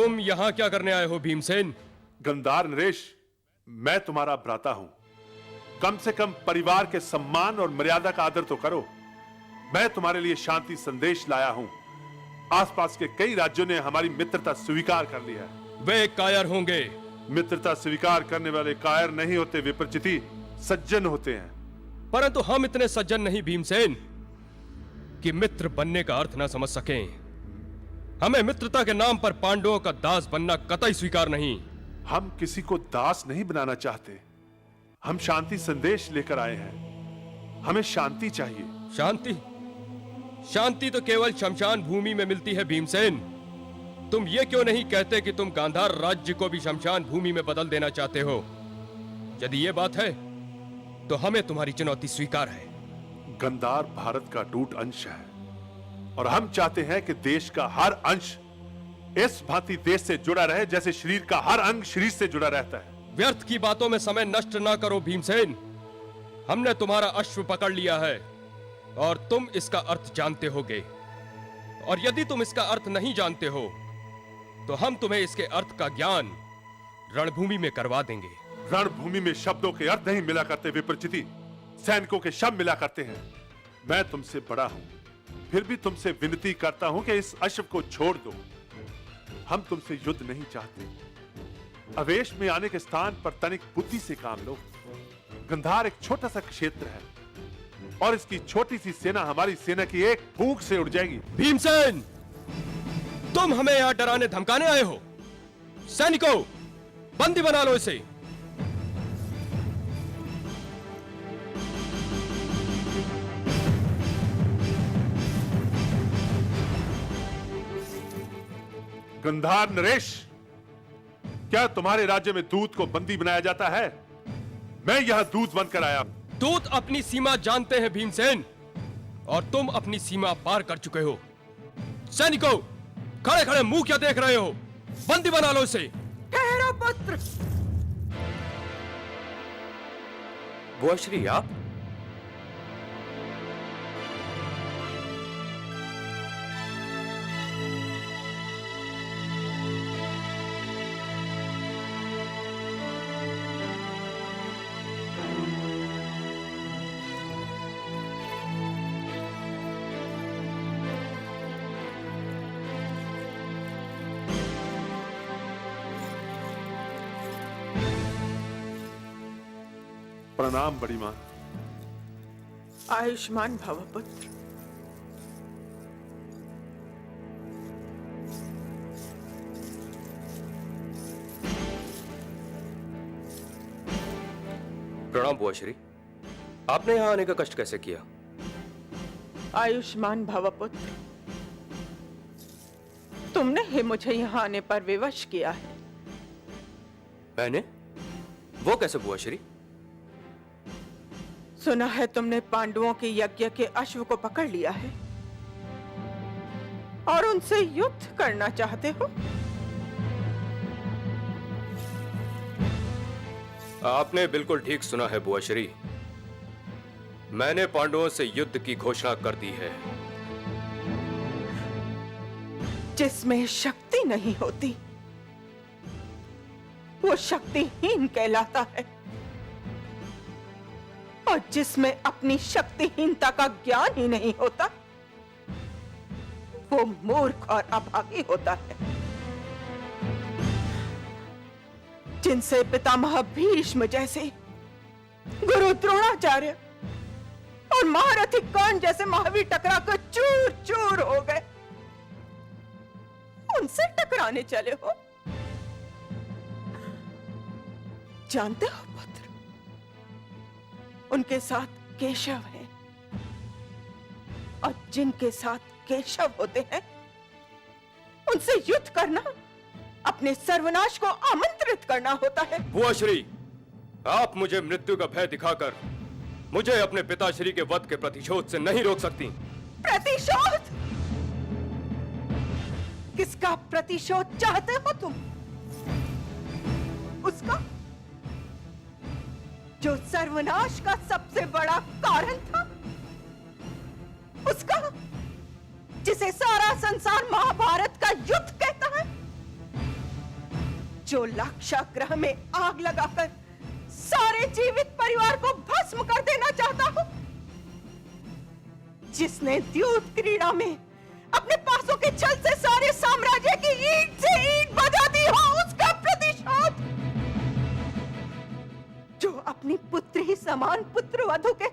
तुम यहां क्या करने आए हो भीमसेन? गंधार नरेश, मैं तुम्हारा भ्राता हूं। कम से कम परिवार के सम्मान और मर्यादा का आदर तो करो। मैं तुम्हारे लिए शांति संदेश लाया हूं। आसपास के कई राज्यों ने हमारी मित्रता स्वीकार कर ली है। वे कायर होंगे। मित्रता स्वीकार करने वाले कायर नहीं होते विप्रचिति, सज्जन होते हैं। परंतु हम इतने सज्जन नहीं भीमसेन कि मित्र बनने का अर्थ ना समझ सकें। हमें मित्रता के नाम पर पांडवों का दास बनना कतई स्वीकार नहीं। हम किसी को दास नहीं बनाना चाहते। हम शांति संदेश लेकर आए हैं। हमें शांति चाहिए। शांति? शांति तो केवल शमशान भूमि में मिलती है भीमसेन। तुम ये क्यों नहीं कहते कि तुम गांधार राज्य को भी शमशान भूमि में बदल देना चाहते हो? यदि ये बात है तो हमें तुम्हारी चुनौती स्वीकार है। गंधार भारत का अटूट अंश है और हम चाहते हैं कि देश का हर अंश इस भांति देश से जुड़ा रहे जैसे शरीर का हर अंग शरीर से जुड़ा रहता है। व्यर्थ की बातों में समय नष्ट ना करो भीमसेन। हमने तुम्हारा अश्व पकड़ लिया है और तुम इसका अर्थ जानते होगे। और यदि तुम इसका अर्थ नहीं जानते हो तो हम तुम्हें इसके अर्थ का ज्ञान रणभूमि में करवा देंगे। रणभूमि में शब्दों के अर्थ नहीं मिला करते विप्रचिति, सैनिकों के शब्द मिला करते हैं। मैं तुमसे बड़ा हूं, फिर भी तुमसे विनती करता हूं कि इस अश्व को छोड़ दो। हम तुमसे युद्ध नहीं चाहते। आवेश में आने के स्थान पर तनिक बुद्धि से काम लो। गंधार एक छोटा सा क्षेत्र है और इसकी छोटी सी सेना हमारी सेना की एक फूंक से उड़ जाएगी। भीमसेन, तुम हमें यहां डराने धमकाने आए हो? सैनिकों, बंदी बना लो इसे। गंधार नरेश, क्या तुम्हारे राज्य में दूत को बंदी बनाया जाता है? मैं यहां दूत बनकर आया हूं। दूत अपनी सीमा जानते हैं भीमसेन, और तुम अपनी सीमा पार कर चुके हो। सैनिकों, खड़े खड़े मुंह क्या देख रहे हो? बंदी बना लो इसे। ठहरो पुत्र। बुआ श्री, आप? प्रणाम बड़ी मां। आयुष्मान भव पुत्र। प्रणाम बुआ श्री, आपने यहां आने का कष्ट कैसे किया? आयुष्मान भव पुत्र, तुमने ही मुझे यहां आने पर विवश किया है। मैंने? वो कैसे बुआ श्री? सुना है तुमने पांडवों के यज्ञ के अश्व को पकड़ लिया है और उनसे युद्ध करना चाहते हो। आपने बिल्कुल ठीक सुना है बुआ श्री। मैंने पांडवों से युद्ध की घोषणा कर दी है। जिसमें शक्ति नहीं होती वो शक्तिहीन कहलाता है, और जिसमें अपनी शक्तिहीनता का ज्ञान ही नहीं होता वो मूर्ख और अभागी होता है। जिनसे पितामह भीष्म जैसे, गुरु द्रोणाचार्य और महारथी कर्ण जैसे महावीर टकरा कर चूर चूर हो गए, उनसे टकराने चले हो। जानते हो पुत्र, उनके साथ केशव है, और जिनके साथ केशव होते हैं उनसे युद्ध करना अपने सर्वनाश को आमंत्रित करना होता है। बुआ श्री, आप मुझे मृत्यु का भय दिखाकर मुझे अपने पिताश्री के वध के प्रतिशोध से नहीं रोक सकती। प्रतिशोध? किसका प्रतिशोध चाहते हो तुम? उसका जो सर्वनाश का सबसे बड़ा कारण था, उसका जिसे सारा संसार महाभारत का युद्ध कहता है। जो लाक्षागृह में आग लगाकर सारे जीवित परिवार को भस्म कर देना चाहता हो, जिसने द्यूत क्रीड़ा में अपने पासों के छल से सारे साम्राज्य की ईंट से ईंट बजा दी हो, उसका प्रतिशोध। जो अपनी पुत्री समान पुत्र वधु के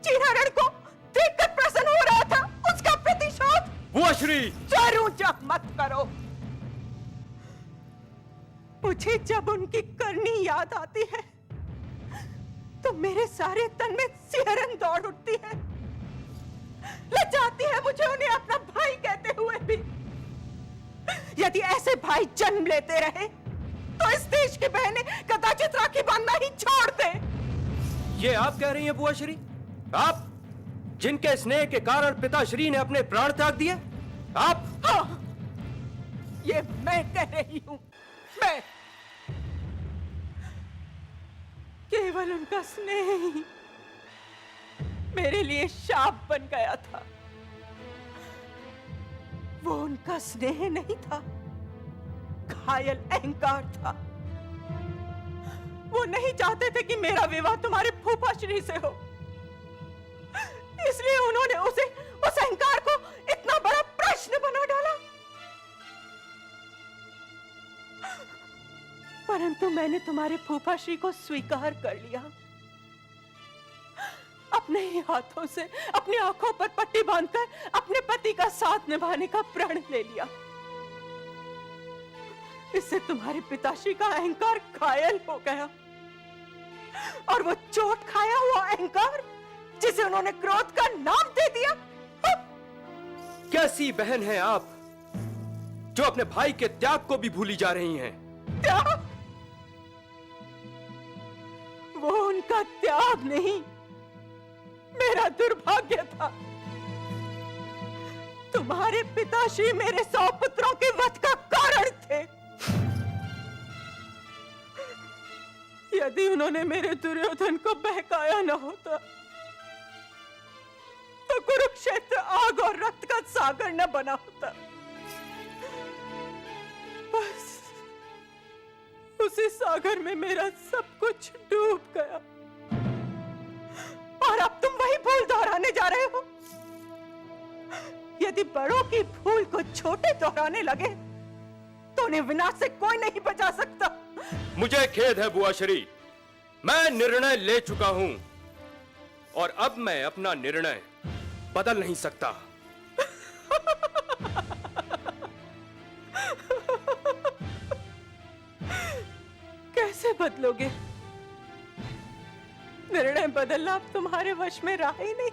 चीरहरण को देखकर प्रसन्न हो रहा था, उसका प्रतिशोध। बुआ श्री, जोर ऊंचा मत करो। मुझे जब उनकी करनी याद आती है तो मेरे सारे तन में सिहरन दौड़ उठती है। लजाती है मुझे उन्हें अपना भाई कहते हुए भी। यदि ऐसे भाई जन्म लेते रहे तो इस देश की बहनें कदाचित राखी बांधना ही छोड़ दें। ये आप कह रही हैं बुआ श्री? आप जिनके स्नेह के कारण पिताश्री ने अपने प्राण त्याग दिए? आप? हाँ, ये मैं कह रही हूं। मैं केवल उनका स्नेह ही मेरे लिए शाप बन गया था। वो उनका स्नेह नहीं था, घायल अहंकार था। वो नहीं चाहते थे कि मेरा विवाह तुम्हारे फूफा श्री से हो, इसलिए उन्होंने उस अहंकार को इतना बड़ा प्रश्न बना डाला। परंतु मैंने तुम्हारे फूफा श्री को स्वीकार कर लिया। अपने ही हाथों से अपनी आंखों पर पट्टी बांधकर अपने पति का साथ निभाने का प्रण ले लिया। इससे तुम्हारे पिताश्री का अहंकार घायल हो गया, और वो चोट खाया हुआ अहंकार जिसे उन्होंने क्रोध का नाम दे दिया। कैसी बहन हैं आप जो अपने भाई के त्याग को भी भूली जा रही हैं? त्याग? वो उनका त्याग नहीं, मेरा दुर्भाग्य था। तुम्हारे पिताश्री मेरे 100 पुत्रों के वध का कारण थे। यदि उन्होंने मेरे दुर्योधन को बहकाया न होता तो कुरुक्षेत्र आग और रक्त का सागर न बना होता। बस उसी सागर में मेरा सब कुछ डूब गया, और अब तुम वही भूल दोहराने जा रहे हो। यदि बड़ों की भूल को छोटे दोहराने लगे तो उन्हें विनाश से कोई नहीं बचा सकता। मुझे खेद है बुआ श्री, मैं निर्णय ले चुका हूं और अब मैं अपना निर्णय बदल नहीं सकता। कैसे बदलोगे? निर्णय बदलना अब तुम्हारे वश में रहा ही नहीं।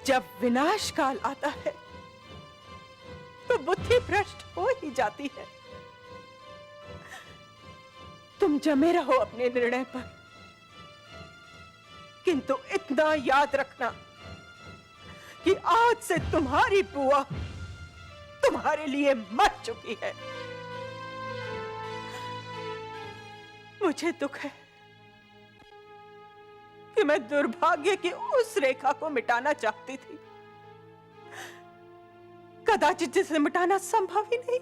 जब विनाश काल आता है तो बुद्धि भ्रष्ट हो ही जाती है। तुम जमे रहो अपने निर्णय पर, किंतु इतना याद रखना कि आज से तुम्हारी बुआ तुम्हारे लिए मर चुकी है। मुझे दुख है कि मैं दुर्भाग्य की उस रेखा को मिटाना चाहती थी, कदाचित जिसे मिटाना संभव ही नहीं।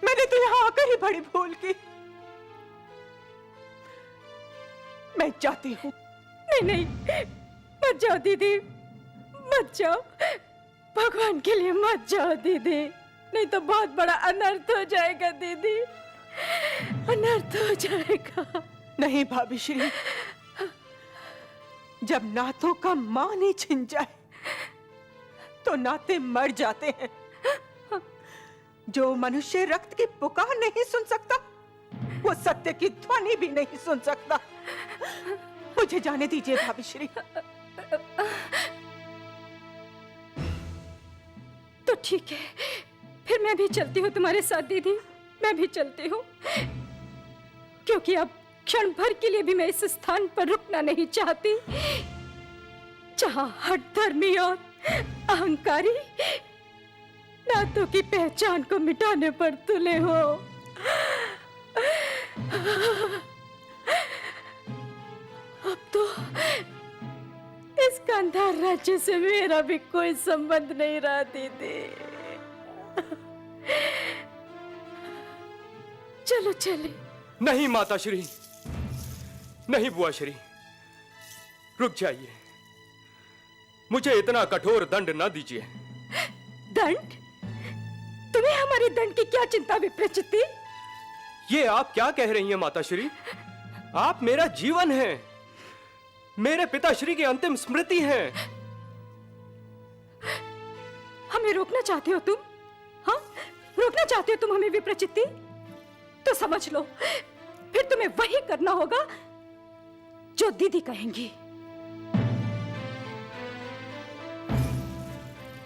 मैंने तो यहां आकर ही बड़ी भूल की। मैं चाहती हूं। नहीं, मत जाओ दीदी, मत जाओ, भगवान के लिए मत जाओ दीदी, नहीं तो बहुत बड़ा अनर्थ हो जाएगा दीदी, अनर्थ हो जाएगा। नहीं भाभी श्री, जब नातों का मान ही छिन जाए तो नाते मर जाते हैं। जो मनुष्य रक्त की पुकार नहीं सुन सकता, वो सत्य की ध्वनि भी नहीं सुन सकता। मुझे जाने दीजिए भाभी श्री। तो ठीक है, फिर मैं भी चलती हूँ तुम्हारे साथ दीदी, मैं भी चलती हूँ, क्योंकि अब क्षण भर के लिए भी मैं इस स्थान पर रुकना नहीं चाहती जहाँ हठधर्मी और अहंकारी नातों की पहचान को मिटाने पर तुले हो। इस गांधार राज्य से मेरा भी कोई संबंध नहीं रहा दीदी। चलो चले। नहीं माताश्री, नहीं बुआश्री, रुक जाइए। मुझे इतना कठोर दंड ना दीजिए। दंड? तुम्हें हमारे दंड की क्या चिंता विप्रचिति? ये आप क्या कह रही हैं माताश्री? आप मेरा जीवन हैं, मेरे पिताश्री की अंतिम स्मृति हैं। हमें रोकना चाहते हो तुम? हाँ, रोकना चाहते हो तुम हमें विप्रचिति? तो समझ लो, फिर तुम्हें वही करना होगा जो दीदी कहेंगी।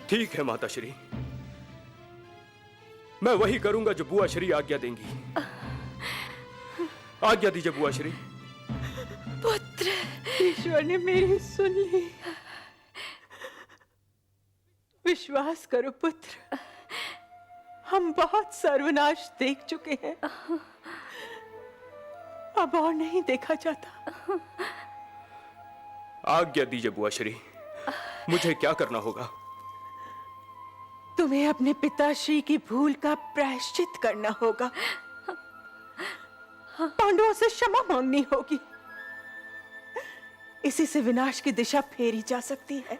ठीक है माताश्री, मैं वही करूंगा जो बुआश्री आज्ञा देंगी। आज्ञा दीजिए बुआश्री। पुत्र, ईश्वर ने मेरी सुन ली। विश्वास करो पुत्र, हम बहुत सर्वनाश देख चुके हैं, अब और नहीं देखा जाता। आज्ञा दीजिए बुआश्री, मुझे क्या करना होगा? तुम्हें अपने पिताश्री की भूल का प्रायश्चित करना होगा, पांडवों से क्षमा मांगनी होगी। इसी से विनाश की दिशा फेरी जा सकती है।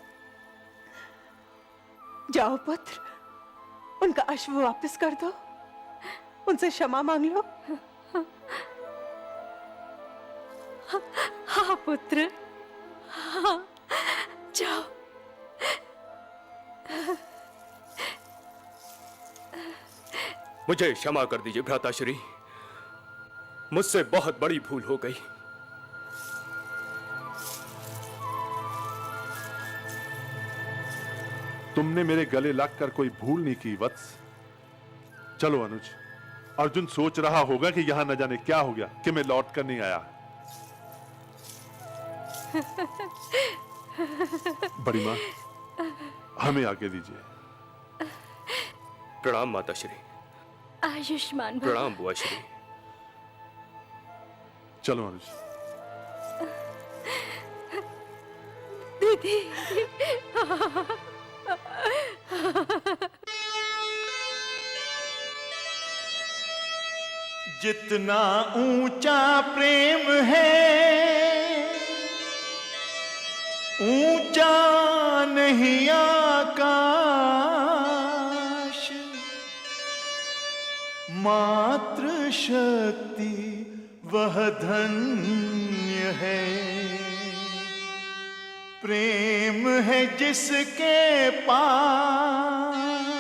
जाओ पुत्र, उनका अश्व वापस कर दो, उनसे क्षमा मांग लो। हाँ पुत्र, हाँ, जाओ। मुझे क्षमा कर दीजिए भ्राताश्री, मुझसे बहुत बड़ी भूल हो गई। तुमने मेरे गले लगकर कोई भूल नहीं की वत्स। चलो अनुज, अर्जुन सोच रहा होगा कि यहां न जाने क्या हो गया कि मैं लौट कर नहीं आया। बड़ी मां, हमें आगे दीजिए। प्रणाम माताश्री। आयुष्मान भव। प्रणाम बुआश्री। चलो अनुज। दीदी। जितना ऊंचा प्रेम है, ऊंचा नहीं आकाश। मातृ शक्ति वह धन्य है, प्रेम है जिसके पास